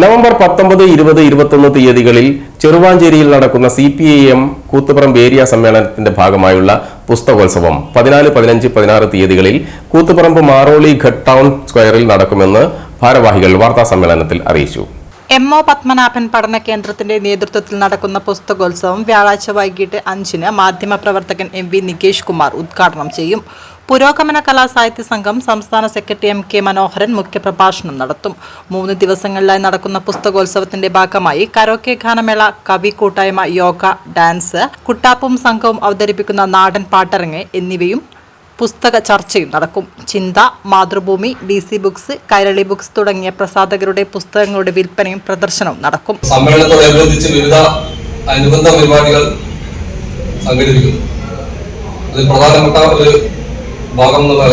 November 19, 20, 21 തീയതികളിൽ ചെറുവാഞ്ചേരിയിൽ നടക്കുന്ന CPIM Koothuparamba area സമ്മേളനത്തിന്റെ ഭാഗമായുള്ള പുസ്തകോത്സവം 14, 15, 16 തീയതികളിൽ കൂത്തുപറമ്പ് മാറോളി ഘട്ട് ടൗൺ സ്ക്വയറിൽ നടക്കുമെന്ന് ഭാരവാഹികൾ വാർത്താസമ്മേളനത്തിൽ അറിയിച്ചു. MO പത്മനാഭൻ പഠന കേന്ദ്രത്തിന്റെ നേതൃത്വത്തിൽ നടക്കുന്ന പുസ്തകോത്സവം വ്യാഴാഴ്ച വൈകിട്ട് 5-ന് മാധ്യമപ്രവർത്തകൻ MV നികേഷ് കുമാർ ഉദ്ഘാടനം ചെയ്യും. പുരോഗമന കലാസാഹിത്യ സംഘം സംസ്ഥാന സെക്രട്ടറി MK മനോഹരൻ മുഖ്യപ്രഭാഷണം നടത്തും. 3 ദിവസങ്ങളിലായി നടക്കുന്ന പുസ്തകോത്സവത്തിന്റെ ഭാഗമായി കരോക്കെ ഗാനമേള, കവി കൂട്ടായ്മ, യോഗ, ഡാൻസ്, കുട്ടാപ്പും സംഘവും അവതരിപ്പിക്കുന്ന നാടൻ പാട്ടരങ്ങ് എന്നിവയും പുസ്തക ചർച്ചയും നടക്കും. ചിന്ത, Mathrubhumi, DC books, Kairali books തുടങ്ങിയ പ്രസാധകരുടെ പുസ്തകങ്ങളുടെ വിൽപ്പനയും പ്രദർശനവും നടക്കും. സമ്മേളനത്തോടനുബന്ധിച്ച് വിവിധ അനുബന്ധ പരിപാടികൾ സംഘടിപ്പിക്കുന്നു. അതിൽ പ്രധാനപ്പെട്ട ഒരു ഭാഗം എന്നുള്ള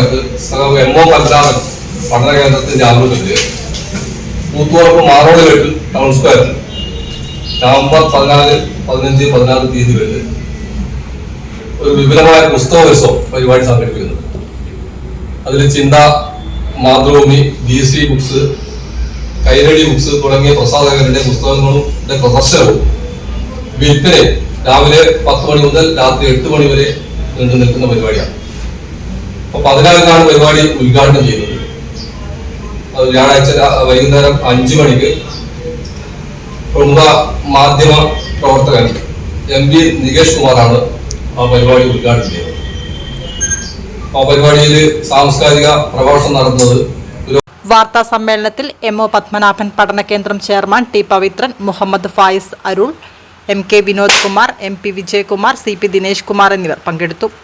MO പത്മനാഭൻ പഠന കേന്ദ്രത്തിന്റെ ആഭിമുഖ്യത്തിൽ കൂത്തുപറമ്പ് മാറോളി ഘട്ട് ടൗൺ സ്ക്വയറിൽ നവംബർ 14, 15, 16 തീയതികളിൽ ഒരു വിപുലമായ പുസ്തകോത്സവം പരിപാടി സംഘടിപ്പിക്കുന്നു. അതിൽ ചിന്ത, Mathrubhumi, DC books, Kairali books തുടങ്ങിയ പ്രസാധകരുടെ പുസ്തകങ്ങളുടെ പ്രദർശനവും വിൽപ്പനയും രാവിലെ 10 മണി മുതൽ രാത്രി 8 മണി വരെ നീണ്ടു നിൽക്കുന്ന പരിപാടിയാണ്. അപ്പൊ 14-നാണ് പരിപാടി ഉദ്ഘാടനം ചെയ്യുന്നത്. അത് വ്യാഴാഴ്ച വൈകുന്നേരം 5 മണിക്ക് പ്രമുഖ മാധ്യമ പ്രവർത്തകൻ MV നികേഷ് കുമാറാണ് ആ പരിപാടി ഉദ്ഘാടനം ചെയ്യുന്നത്. ആ പരിപാടിയിൽ സാംസ്കാരിക പ്രഭാഷണം നടത്തുന്നത് വാർത്താ സമ്മേളനത്തിൽ MO പത്മനാഭൻ പഠന കേന്ദ്രം ചെയർമാൻ T പവിത്രൻ, മുഹമ്മദ് ഫായിസ് അരുൾ, MK Vinod Kumar, MP Vijayakumar, CP Dinesh Kumar എന്നിവർ പങ്കെടുത്തു.